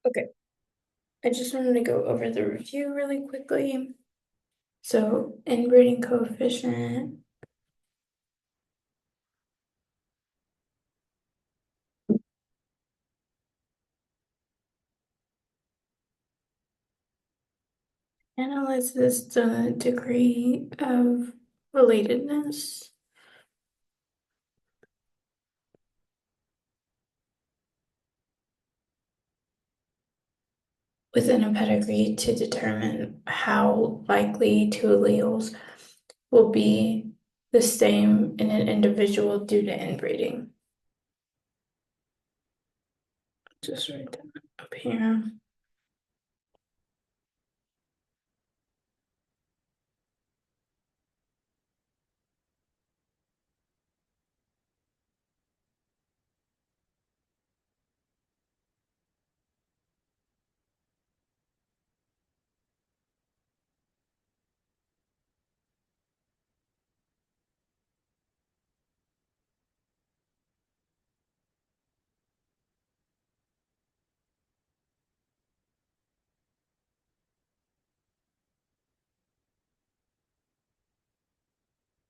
Okay, I just wanted to go over the review really quickly. So, inbreeding coefficient analyzes the degree of relatedness within a pedigree to determine how likely two alleles will be the same in an individual due to inbreeding. Just write that up here.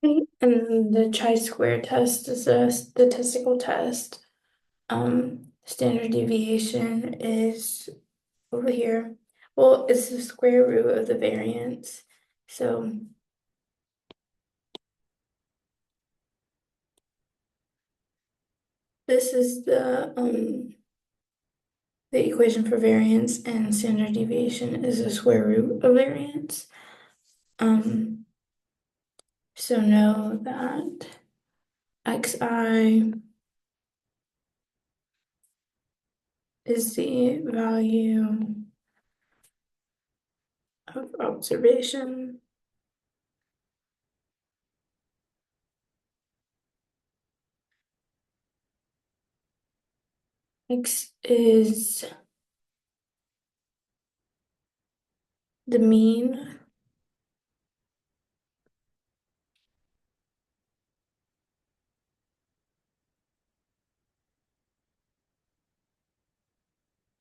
And the chi-square test is a statistical test. Standard deviation is over here. Well, it's the square root of the variance. So this is the equation for variance, and standard deviation is the square root of variance. Um, so know that xi is the value of observation. X is the mean.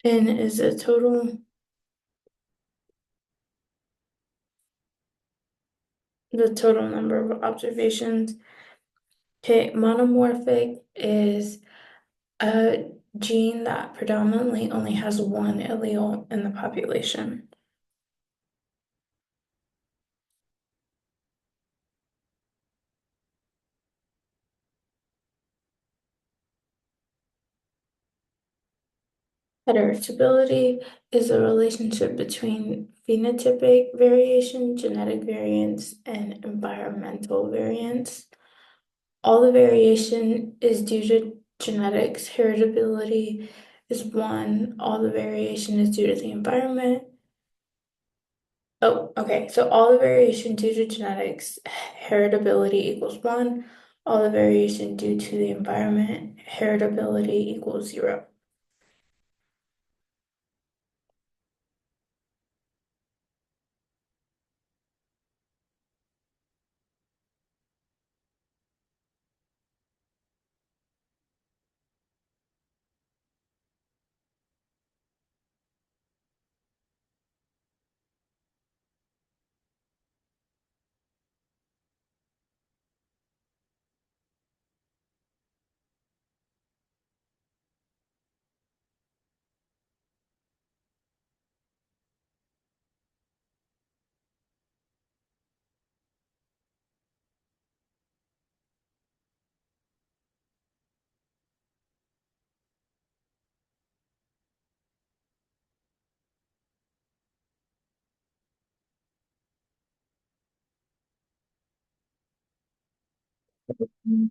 N is the total number of observations. Okay, monomorphic is a gene that predominantly only has one allele in the population. Heterostability is a relationship between phenotypic variation, genetic variance, and environmental variance. All the variation is due to genetics. Heritability is one. All the variation is due to the environment. Oh, okay. So all the variation due to genetics, heritability equals one. All the variation due to the environment, heritability equals 0.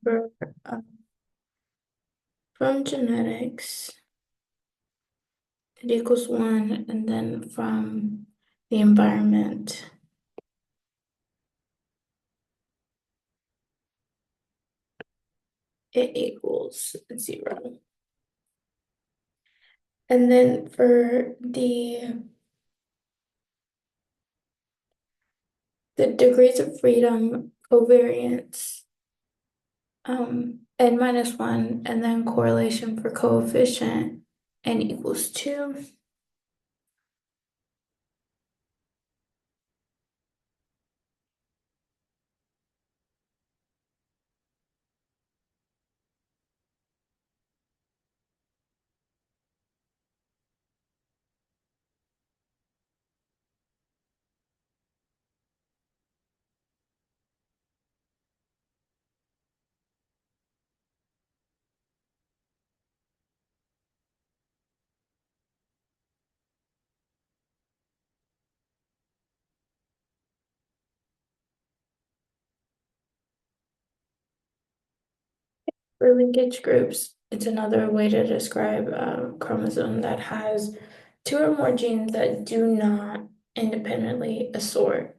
For, uh, from genetics, it equals 1, and then from the environment, it equals 0. And then for the degrees of freedom covariance, n minus 1, and then correlation for coefficient, n equals 2. For linkage groups, it's another way to describe a chromosome that has two or more genes that do not independently assort.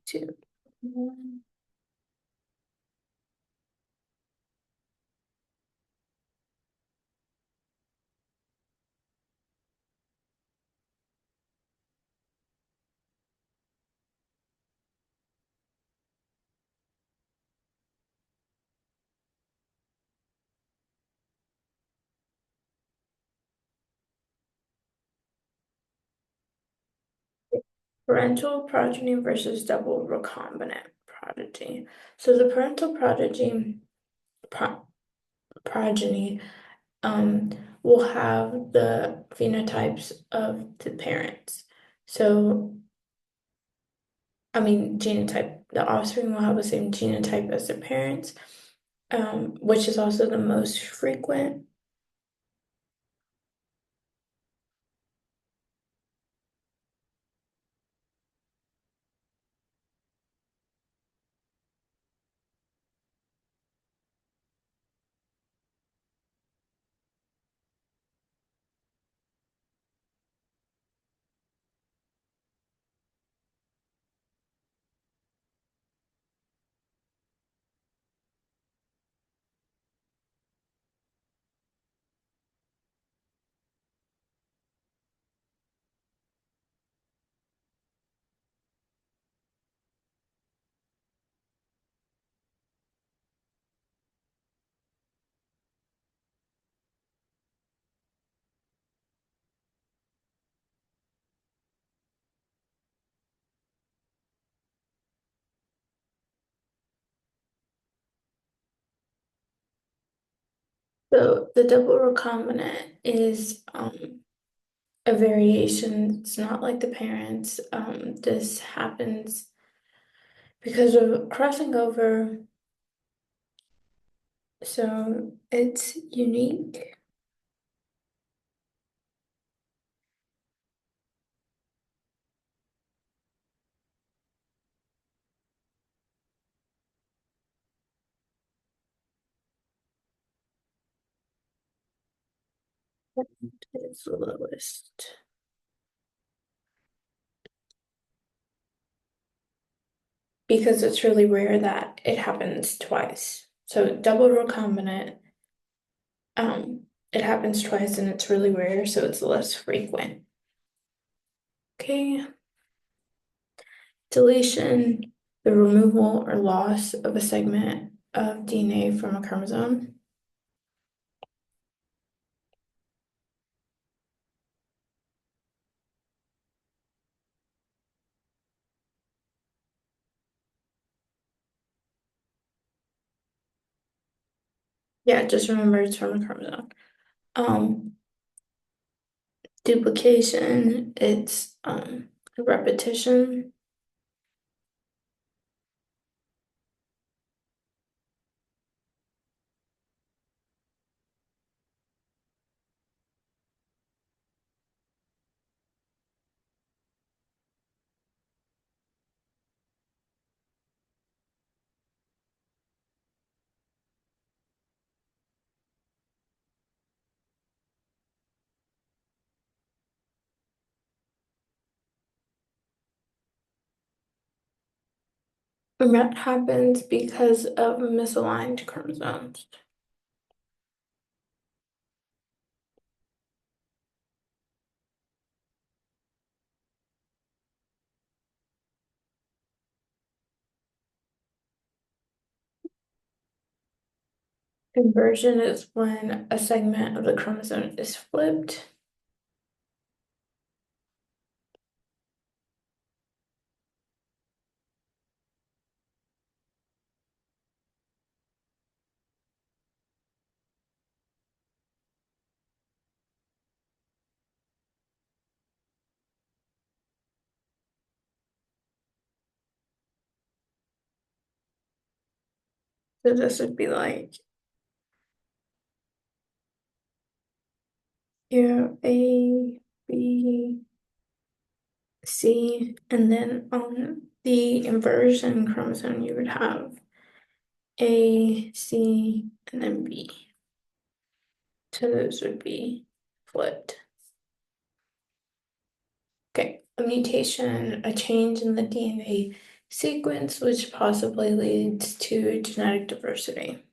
Two, one. Parental progeny versus double recombinant progeny. So the parental pro- progeny um, will have the phenotypes of the parents. So, I mean, genotype, the offspring will have the same genotype as the parents, which is also the most frequent. So the double recombinant is a variation. It's not like the parents. This happens because of crossing over. So it's unique. It's the lowest. Because it's really rare that it happens twice. So double recombinant, it happens twice and it's really rare, so it's less frequent. Okay, deletion, the removal or loss of a segment of DNA from a chromosome. Yeah, just remember it's from a chromosome. Um, duplication, it's repetition. And that happens because of misaligned chromosomes. Inversion is when a segment of the chromosome is flipped. So this would be like your A, B, C, and then on the inversion chromosome, you would have A, C, and then B. So those would be flipped. Okay, a mutation, a change in the DNA sequence, which possibly leads to genetic diversity.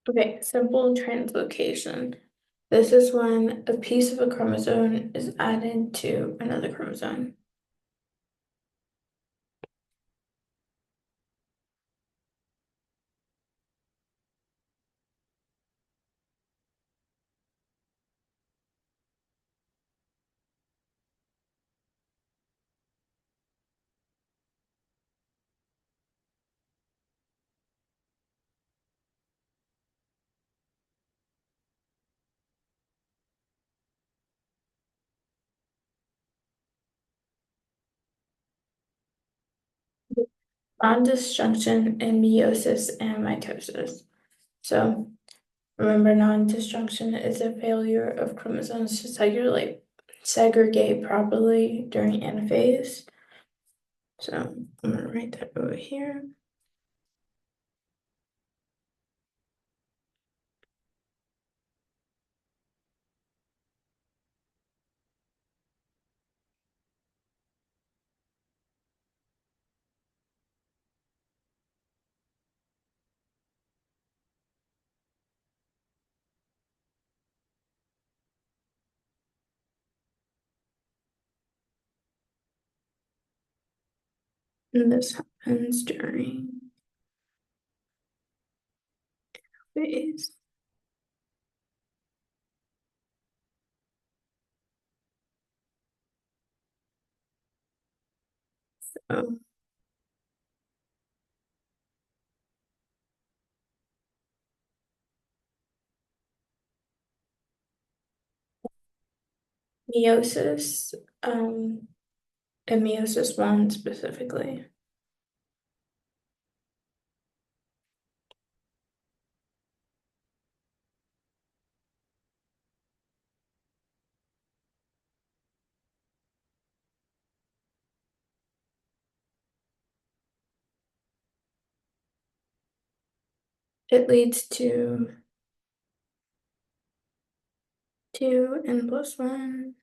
Okay, simple translocation. This is when a piece of a chromosome is added to another chromosome. Non-disjunction and meiosis and mitosis. So remember, non-disjunction is a failure of chromosomes to segregate properly during anaphase. So I'm gonna write that over here. And this happens during phase. So meiosis, and meiosis one specifically. It leads to 2n+1.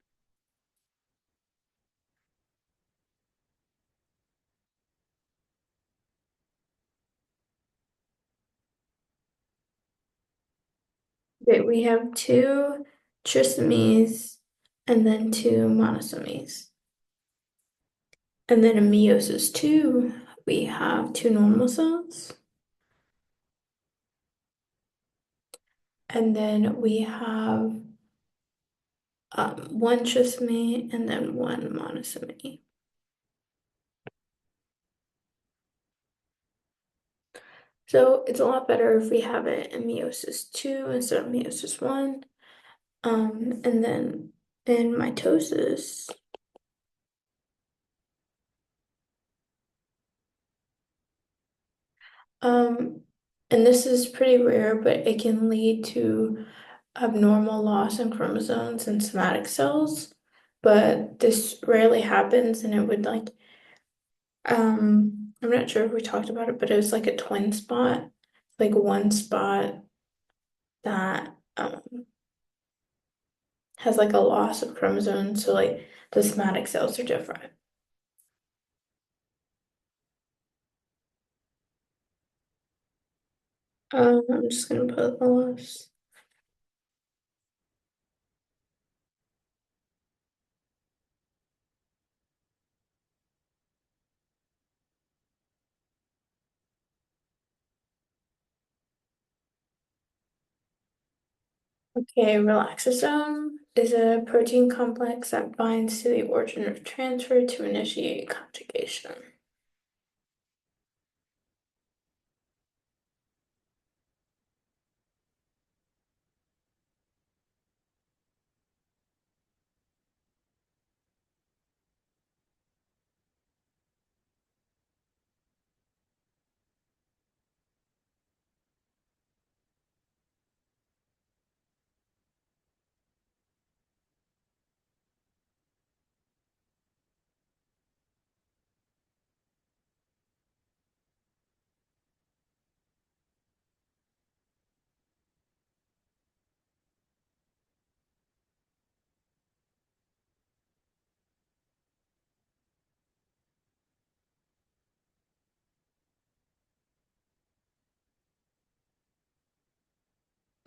Okay, we have two trisomies and then two monosomies. And then in meiosis two, we have two normal cells. And then we have one trisomy and then one monosomy. So it's a lot better if we have it in meiosis two instead of meiosis one. And then in mitosis, um, and this is pretty rare, but it can lead to abnormal loss in chromosomes and somatic cells. But this rarely happens, and it would I'm not sure if we talked about it, but it was like a twin spot, like one spot that has like a loss of chromosomes, so like the somatic cells are different. I'm just gonna put loss. Okay, relaxosome is a protein complex that binds to the origin of transfer to initiate conjugation.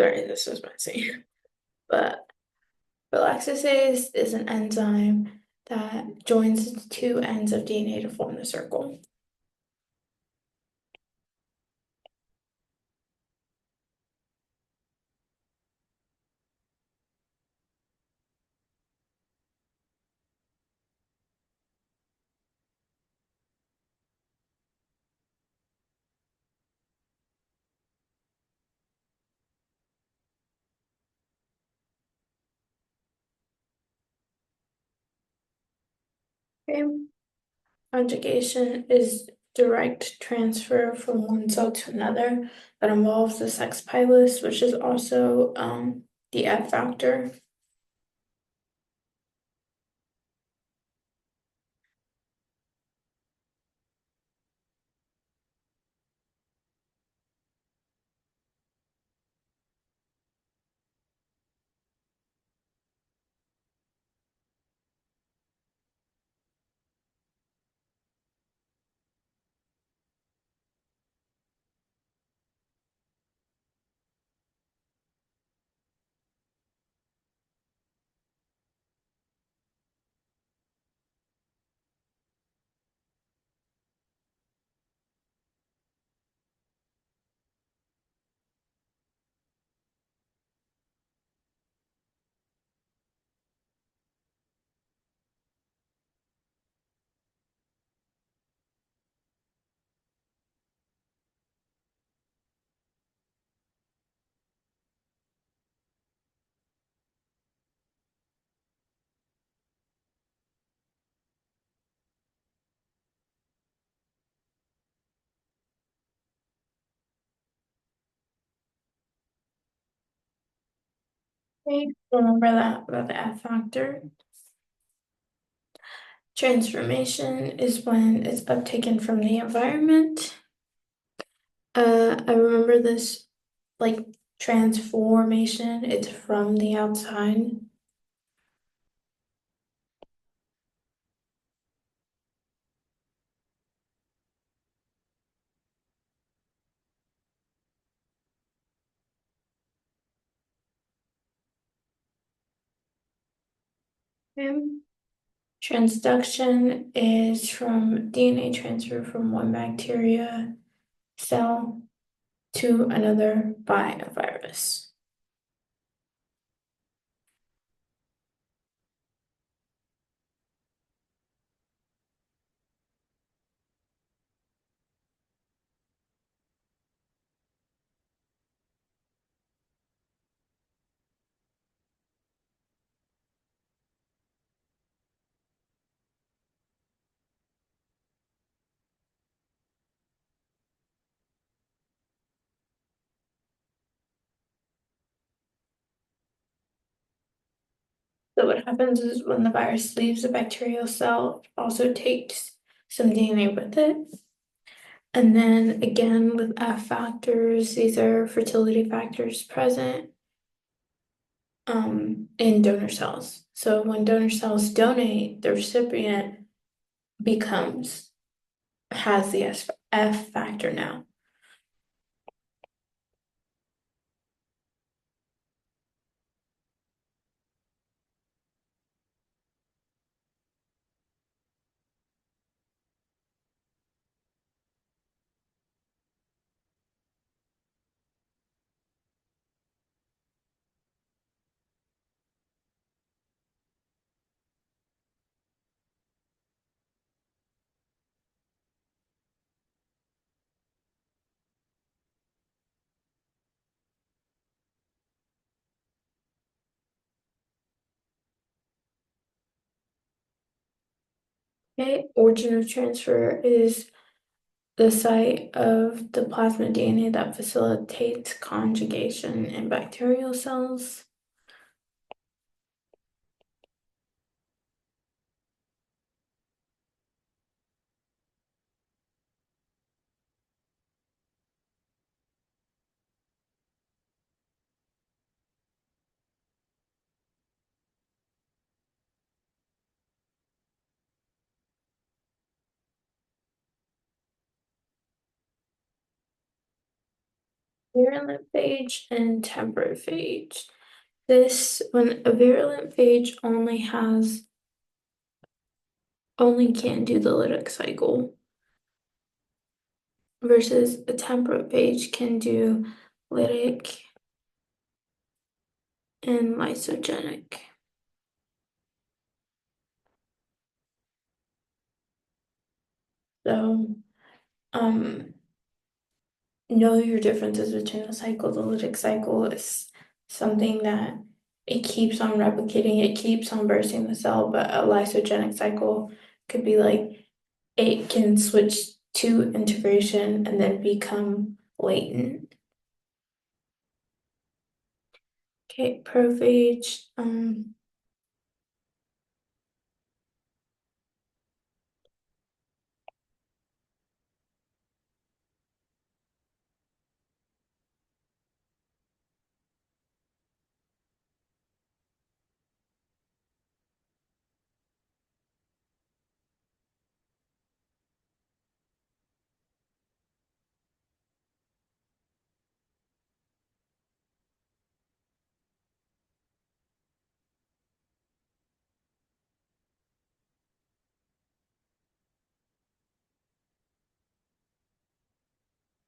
Sorry, this was messy. But relaxase is an enzyme that joins the two ends of DNA to form the circle. Okay. Conjugation is direct transfer from one cell to another that involves the sex pilus, which is also the F factor. Okay, remember that about the F factor. Transformation is when it's uptaken from the environment. I remember this like transformation, it's from the outside. Okay. Transduction is from DNA transfer from one bacteria cell to another by a virus. So what happens is when the virus leaves the bacterial cell, it also takes some DNA with it. And then again with F factors, these are fertility factors present in donor cells. So when donor cells donate, the recipient becomes has the F factor now. Okay, origin of transfer is the site of the plasmid DNA that facilitates conjugation in bacterial cells. Virulent phage and temperate phage. When a virulent phage only can do the lytic cycle, versus a temperate phage can do lytic and lysogenic. So, um, know your differences between the cycle. The lytic cycle is something that it keeps on replicating, it keeps on bursting the cell, but a lysogenic cycle could be like it can switch to integration and then become latent. Okay, prophage.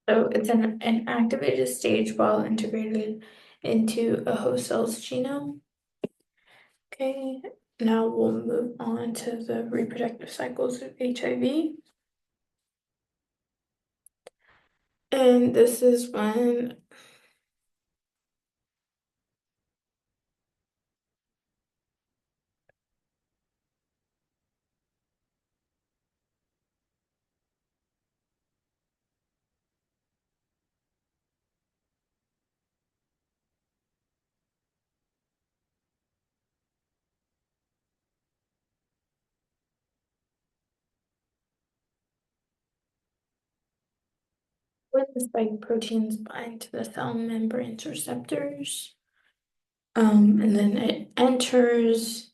So it's an activated stage while integrated into a host cell's genome. Okay, now we'll move on to the reproductive cycles of HIV. And this is when the spike proteins bind to the cell membrane's receptors. And then it enters.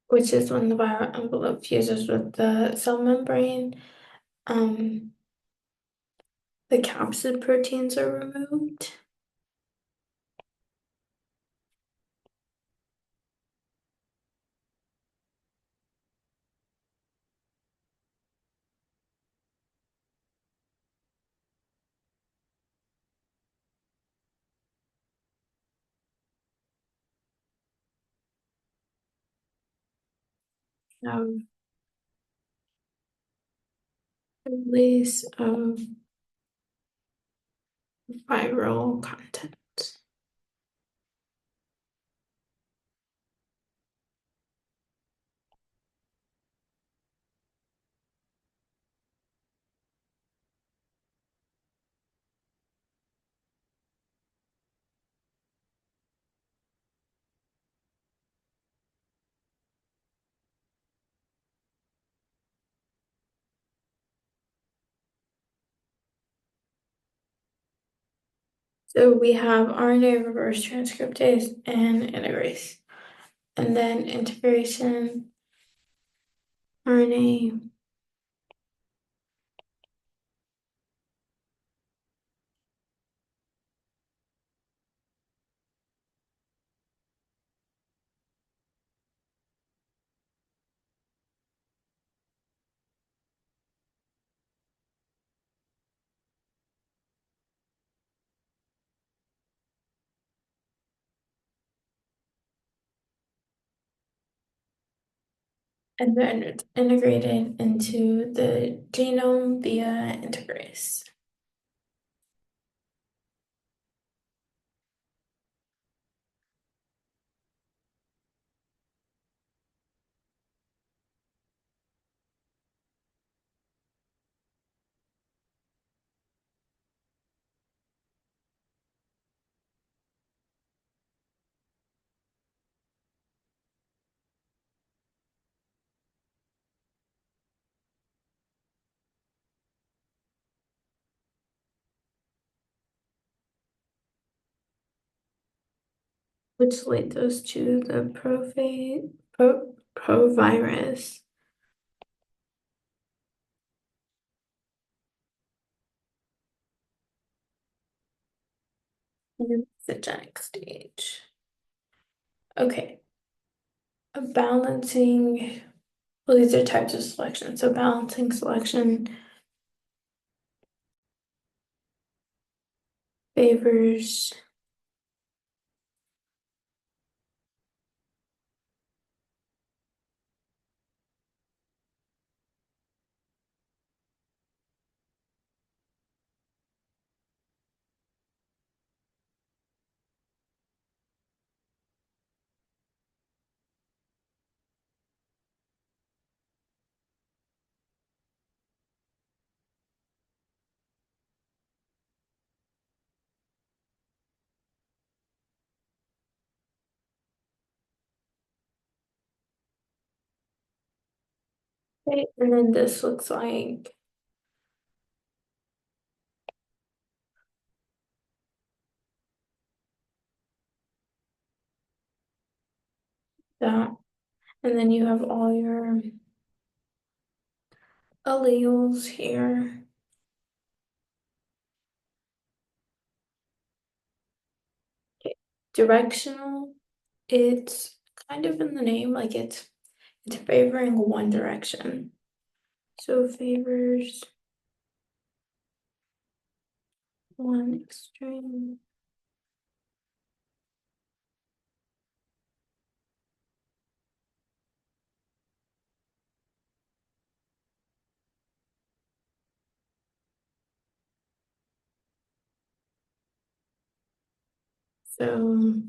Which is when the viral envelope fuses with the cell membrane. Um, the capsid proteins are removed. Um, release of viral content. So we have RNA reverse transcriptase and integrase. And then integration, RNA. And then it's integrated into the genome via integrase, which leads us to the provirus in the genic stage. Okay, a balancing, well, these are types of selection. So balancing selection favors okay, and then this looks like that. And then you have all your alleles here. Okay. Directional, it's kind of in the name, like it's favoring one direction. So favors one extreme. So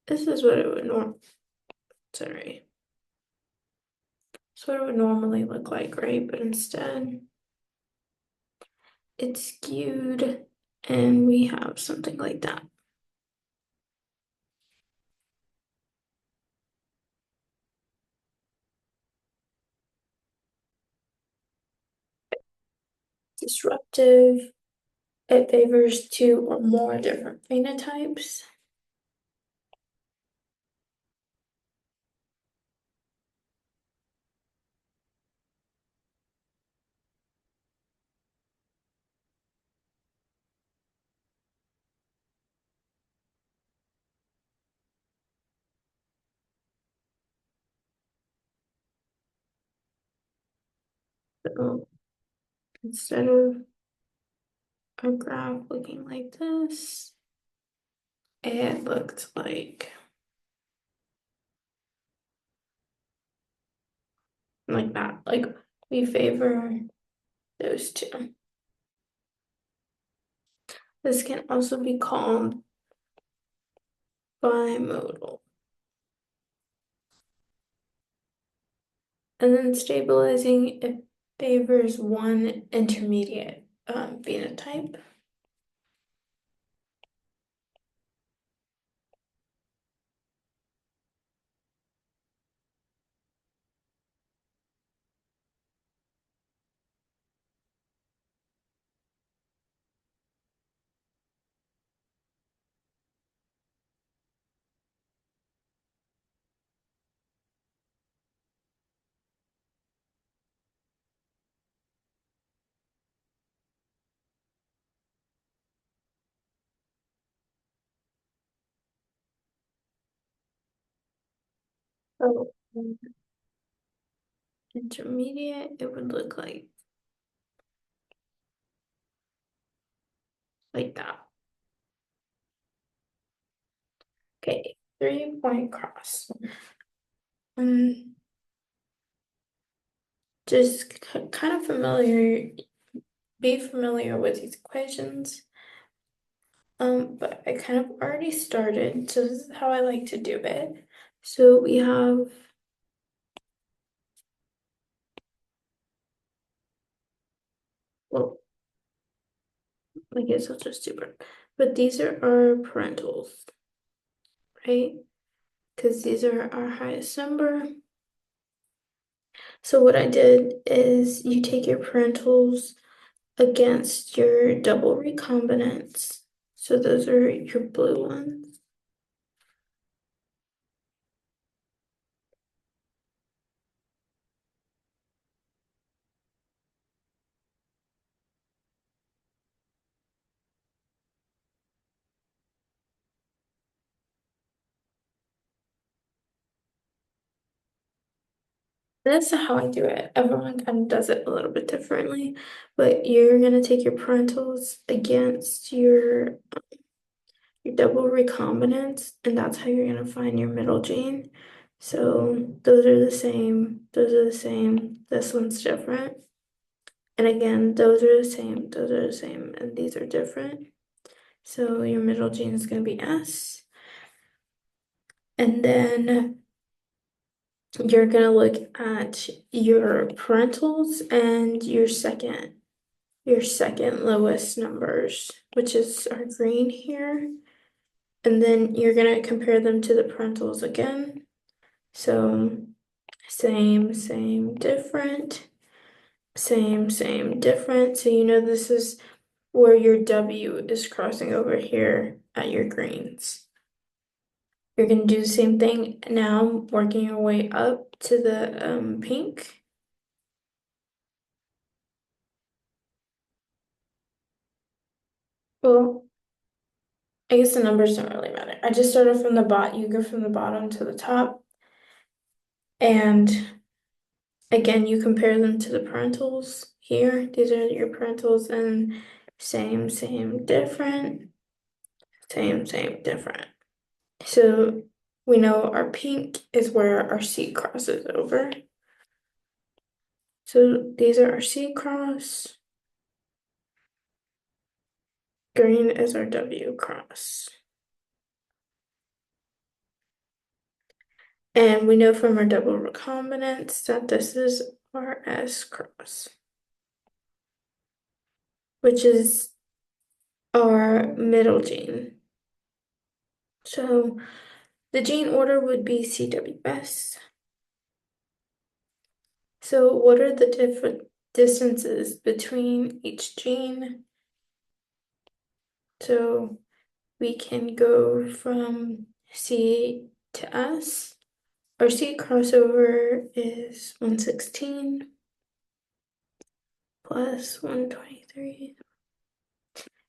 this is what it would sorry. So what it would normally look like, right? But instead it's skewed and we have something like that. Disruptive, it favors two or more different phenotypes. So instead of a graph looking like this, it looked like that. Like we favor those two. This can also be called bimodal. And then stabilizing, it favors one intermediate phenotype. So intermediate, it would look like that. Okay, 3-point cross. um, just kind of be familiar with these equations. But I kind of already started, so this is how I like to do it. So we have, well, I guess I'll just do it. But these are our parentals, right? Because these are our highest number. So what I did is you take your parentals against your double recombinants. So those are your blue ones. That's how I do it. Everyone kind of does it a little bit differently, but you're gonna take your parentals against your double recombinants, and that's how you're gonna find your middle gene. So those are the same, those are the same, this one's different. And again, those are the same, those are the same, and these are different. So your middle gene is gonna be S. And then you're gonna look at your parentals and your second lowest numbers, which is our green here. And then you're gonna compare them to the parentals again. So same, different, same, different. So you know this is where your W is crossing over here at your greens. You're gonna do the same thing now, working your way up to the pink. Well, I guess the numbers don't really matter. I just started from the bottom. You go from the bottom to the top, and again, you compare them to the parentals here. These are your parentals, and same, different, same, different. So we know our pink is where our C crosses over. So these are our C cross. Green is our W cross. And we know from our double recombinants that this is our S cross, which is our middle gene. So the gene order would be CWS. So what are the different distances between each gene? So we can go from C to S. Our C crossover is 116 plus 123.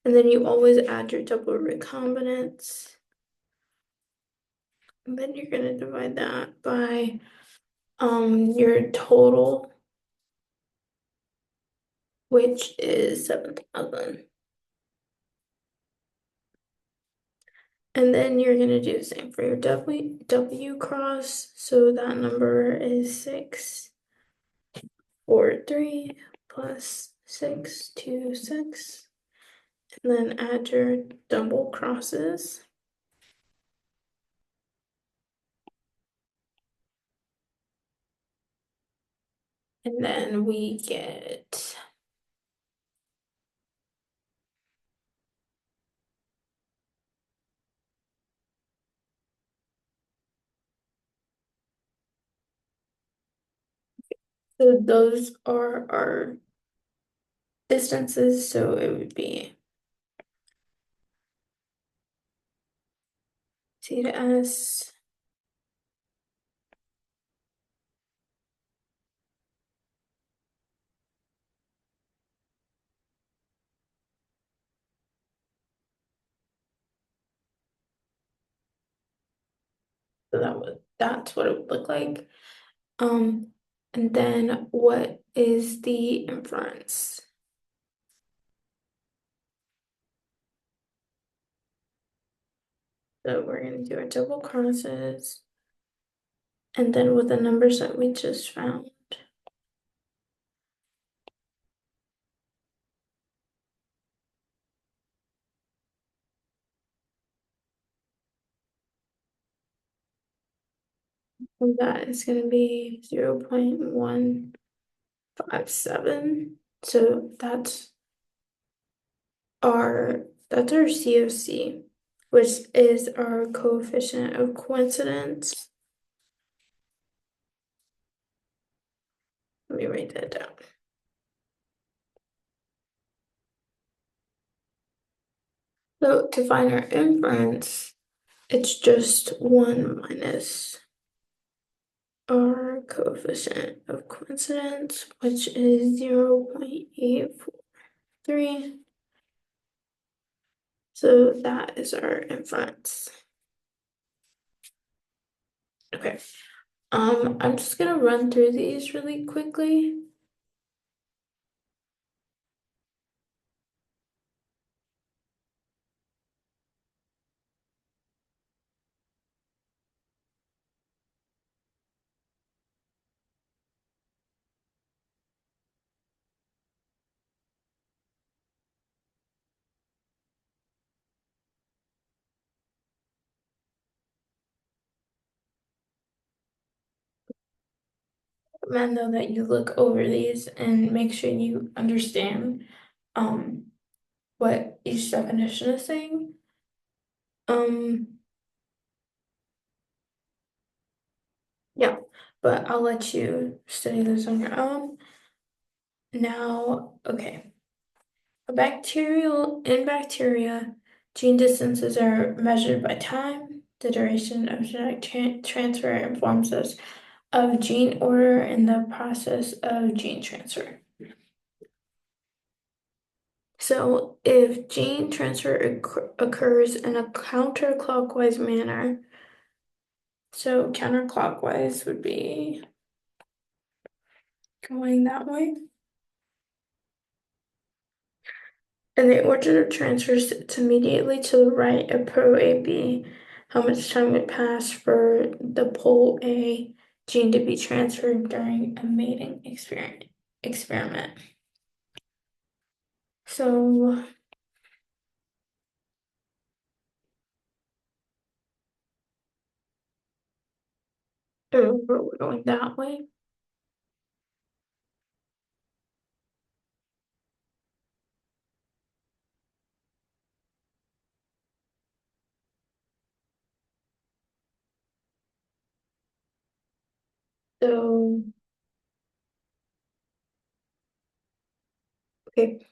And then you always add your double recombinants. And then you're gonna divide that by your total, which is 7,000. And then you're gonna do the same for your W cross. So that number is 643 plus 626. And then add your double crosses. And then we get so those are our distances. So it would be C to S. So that's what it would look like. Um, and then what is the inference? So we're gonna do our double crosses. and then with the numbers that we just found. And that is going to be 0.157. So that's our COC, which is our coefficient of coincidence. Let me write that down. So to find our inference, it's just 1 minus our coefficient of coincidence, which is 0.843. So that is our inference. Okay. I'm just gonna run through these really quickly. Recommend though that you look over these and make sure you understand what each definition is saying. Yeah, but I'll let you study this on your own. Now, okay. In bacteria, gene distances are measured by time. The duration of genetic transfer informs us of gene order in the process of gene transfer. So if gene transfer occurs in a counterclockwise manner, so counterclockwise would be going that way. And the order of transfer sits immediately to the right of pro AB. How much time would pass for the pole A gene to be transferred during a mating experiment? So we're going that way. So, okay.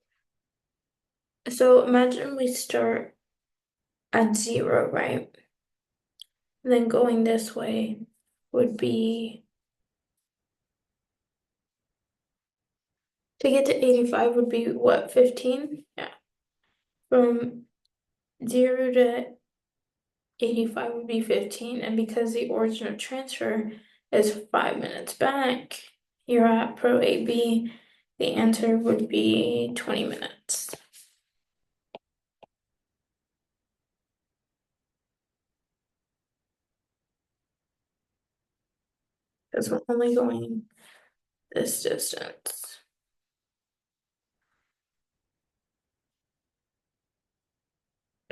So imagine we start at 0, right? And then going this way would be, to get to 85 would be what, 15? Yeah. From 0 to 85 would be 15, and because the origin of transfer is 5 minutes back, you're at pro AB, the answer would be 20 minutes. Because we're only going this distance.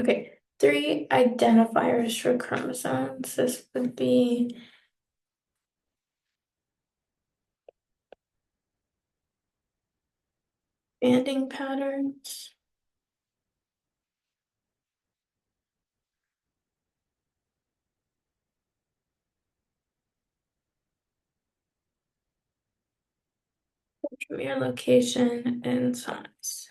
Okay, 3 identifiers for chromosomes. This would be banding patterns. Centromere location and size.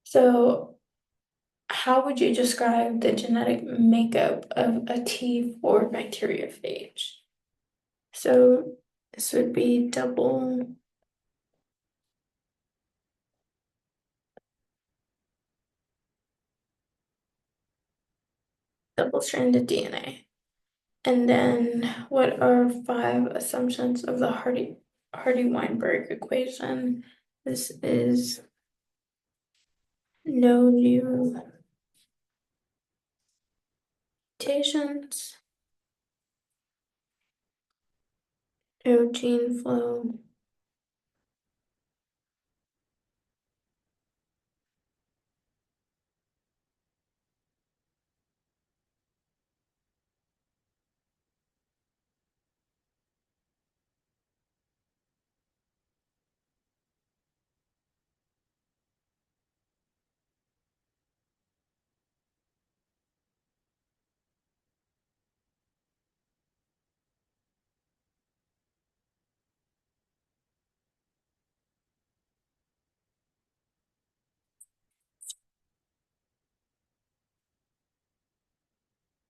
So how would you describe the genetic makeup of a T4 bacteriophage? So this would be double-stranded DNA. And then what are 5 assumptions of the Hardy-Weinberg equation? This is no new mutations, no gene flow,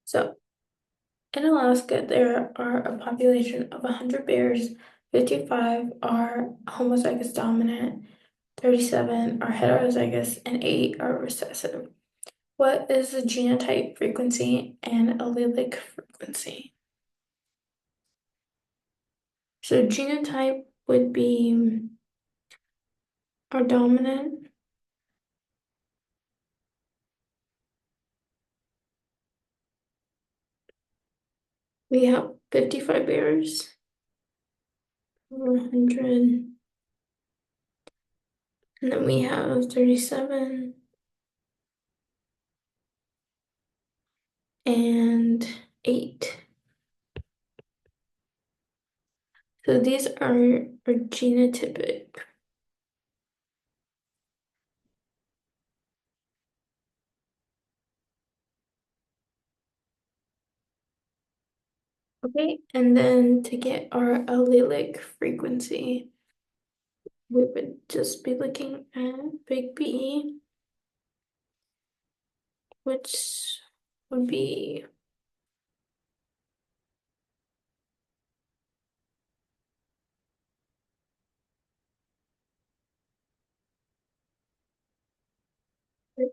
so in Alaska, there are a population of 100 bears, 55 are homozygous dominant, 37 are heterozygous, and 8 are recessive. What is the genotype frequency and allelic frequency? So genotype would be our dominant. We have 55 bears over 100, and then we have 37 and 8. So these are genotypic. Okay, and then to get our allelic frequency, we would just be looking at big B, which would be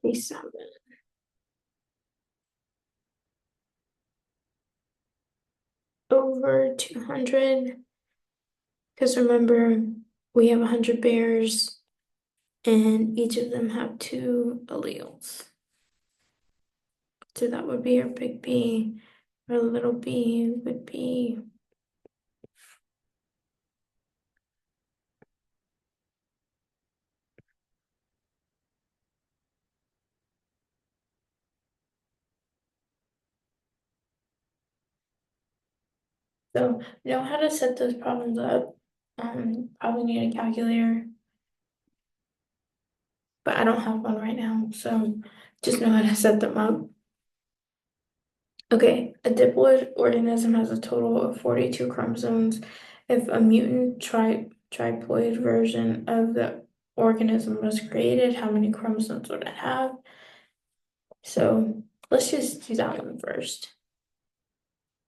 37 over 200. Because remember, we have 100 bears, and each of them have 2 alleles. So that would be our big B. Our little b would be so know how to set those problems up. Probably need a calculator, but I don't have one right now, so just know how to set them up. Okay, a diploid organism has a total of 42 chromosomes. If a mutant triploid version of the organism was created, how many chromosomes would it have? So let's just do that one first.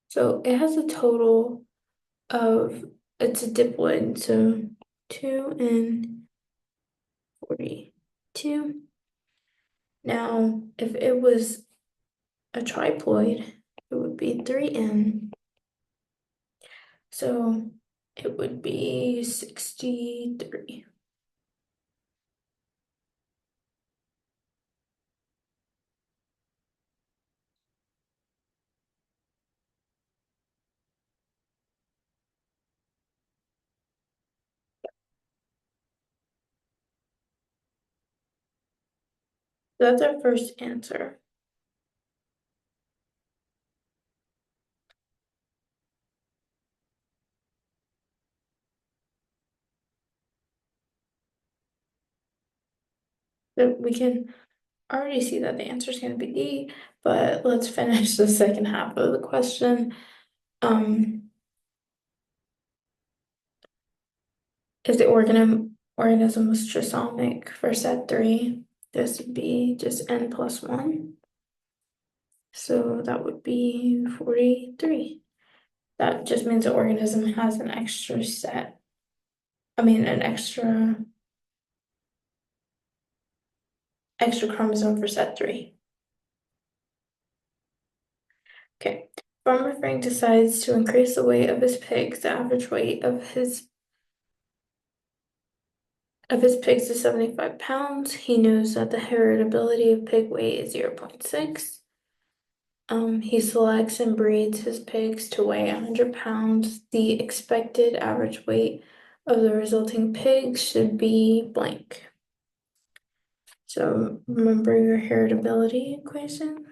So it has a total of, it's a diploid, so 2 and 42. Now, if it was a triploid, it would be 3n. So it would be 63. That's our first answer. So we can already see that the answer is going to be D, but let's finish the second half of the question. If the organism was trisomic for set 3, this would be just n plus 1. So that would be 43. That just means the organism has an extra set. I mean, an extra chromosome for set 3. Okay. Farmer Frank decides to increase the weight of his pigs. The average weight of his pigs is 75 pounds. He knows that the heritability of pig weight is 0.6. He selects and breeds his pigs to weigh 100 pounds. The expected average weight of the resulting pigs should be blank. So remember your heritability equation?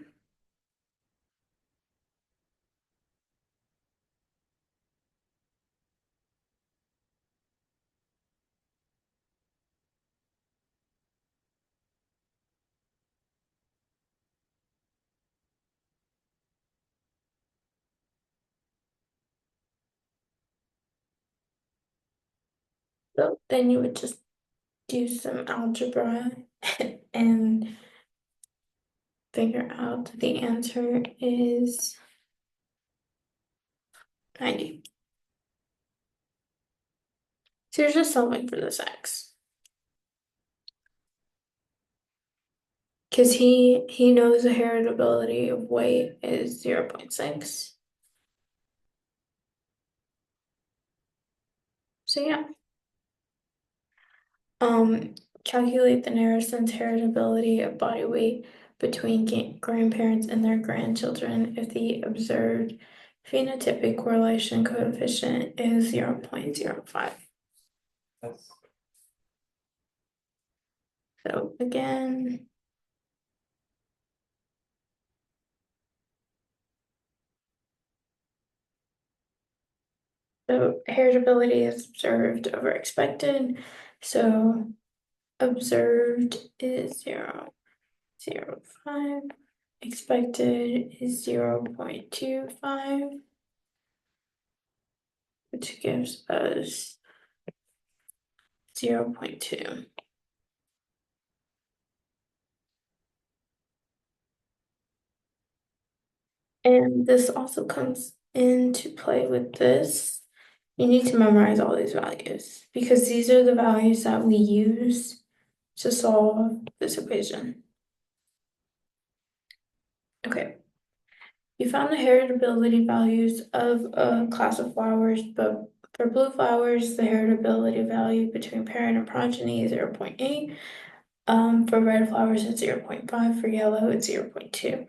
So then you would just do some algebra and figure out the answer is 90. So you're just solving for this x. Because he knows the heritability of weight is 0.6. So yeah. Calculate the narrow sense heritability of body weight between grandparents and their grandchildren if the observed phenotypic correlation coefficient is 0.05. So again, so heritability is observed over expected. So observed is 0.05. Expected is 0.25, which gives us 0.2. And this also comes into play with this. You need to memorize all these values because these are the values that we use to solve this equation. Okay, you found the heritability values of a class of flowers, but for blue flowers, the heritability value between parent and progeny is 0.8. For red flowers, it's 0.5. For yellow, it's 0.2.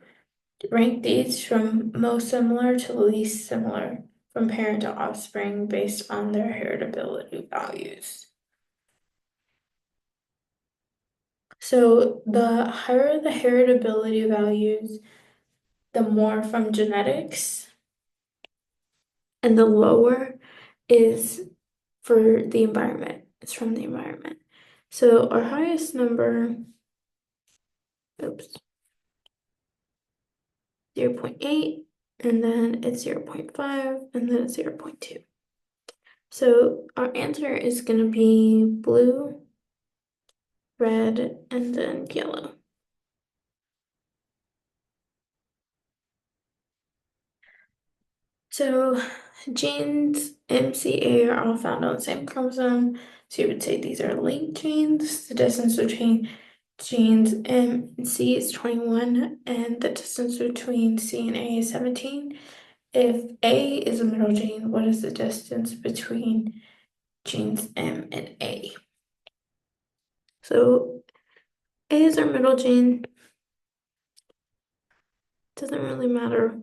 Rank these from most similar to least similar from parent to offspring based on their heritability values. So the higher the heritability values, the more from genetics, and the lower is for the environment. It's from the environment. So our highest number, oops, 0.8, and then it's 0.5, and then it's 0.2. So our answer is going to be blue, red, and then yellow. So genes MCA are all found on the same chromosome. So you would say these are linked genes. The distance between genes M and C is 21, and the distance between C and A is 17. If A is a middle gene, what is the distance between genes M and A? So A is our middle gene. Doesn't really matter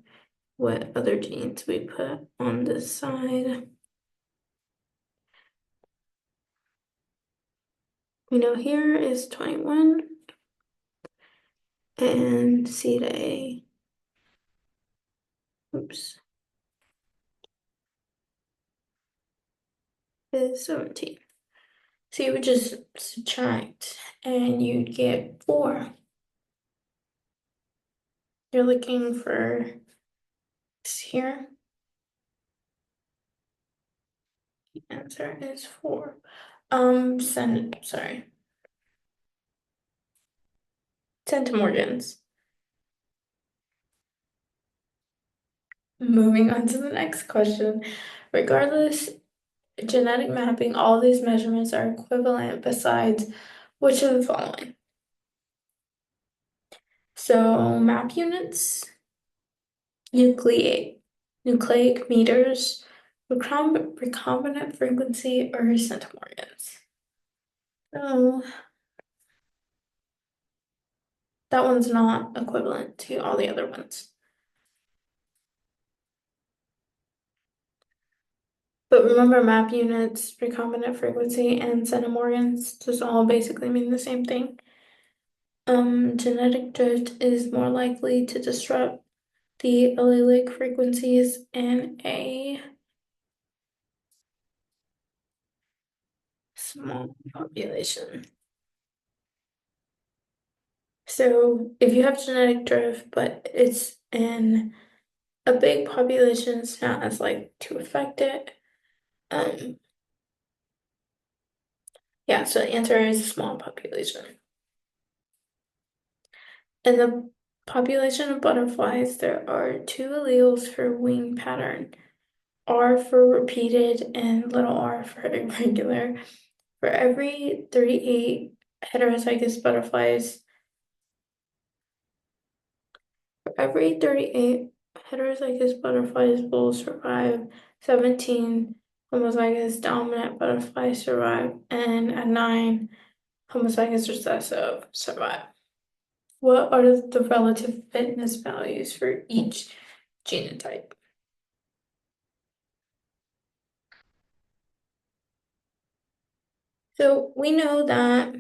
what other genes we put on this side. We know here is 21 and C to A, oops, is 17. So you would just subtract and you'd get 4. You're looking for here. The answer is 4. Sorry. Centimorgans. Moving on to the next question. Regardless, genetic mapping, all these measurements are equivalent besides which of the following? So map units, nucleic meters, recombinant frequency, or centimorgans. So that one's not equivalent to all the other ones. But remember map units, recombinant frequency, and centimorgans, those all basically mean the same thing. Genetic drift is more likely to disrupt the allelic frequencies in a small population. So if you have genetic drift, but it's in a big population, it's not as likely to affect it. Um, yeah, so the answer is a small population. In the population of butterflies, there are two alleles for wing pattern, R for repeated and little r for irregular. For every 38 heterozygous butterflies, for every 38 heterozygous butterflies will survive, 17 homozygous dominant butterflies survive, and 9 homozygous recessive survive. What are the relative fitness values for each genotype? So we know that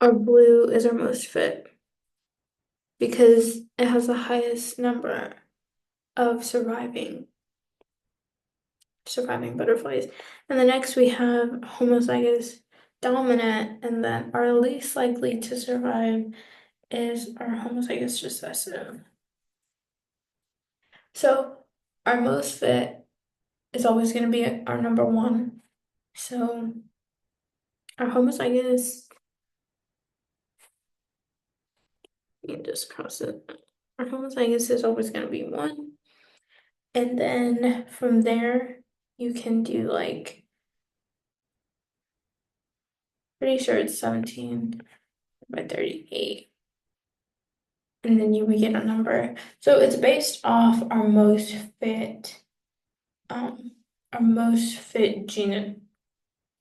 our blue is our most fit because it has the highest number of surviving butterflies. And the next we have homozygous dominant, and then our least likely to survive is our homozygous recessive. So our most fit is always going to be our number one. So our homozygous, you can just cross it. Our homozygous is always going to be one. And then from there, you can do like, pretty sure it's 17 by 38. And then we get a number. So it's based off um, our most fit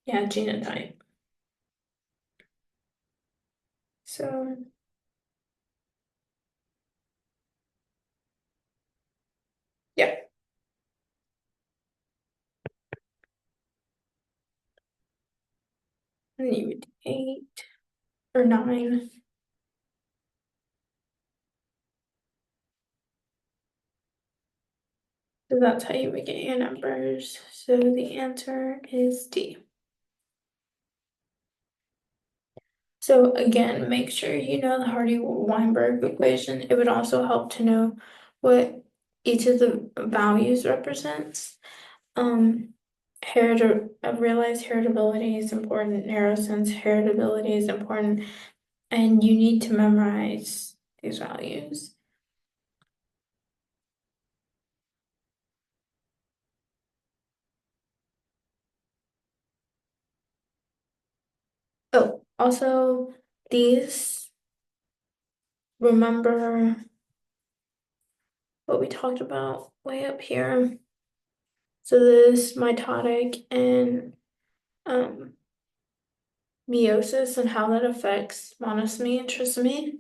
genotype. So yeah, and then you would do 8 or 9. So that's how you would get your numbers. So the answer is D. So again, make sure you know the Hardy-Weinberg equation. It would also help to know what each of the values represents. I've realized heritability is important, narrow sense heritability is important, and you need to memorize these values. Oh, also these, remember what we talked about way up here. So this mitotic and um, meiosis and how that affects monosomy and trisomy.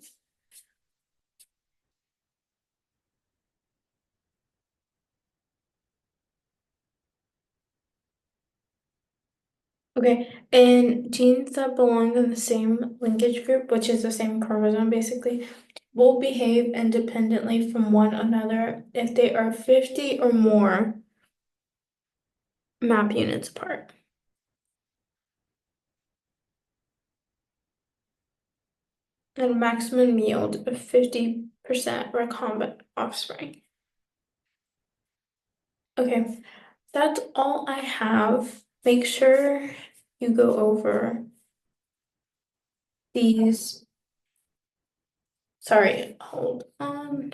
Okay, and genes that belong in the same linkage group, which is the same chromosome basically, will behave independently from one another if they are 50 or more map units apart. And maximum yield of 50% recombinant offspring. Okay, that's all I have. Make sure you go over these. Sorry, hold on.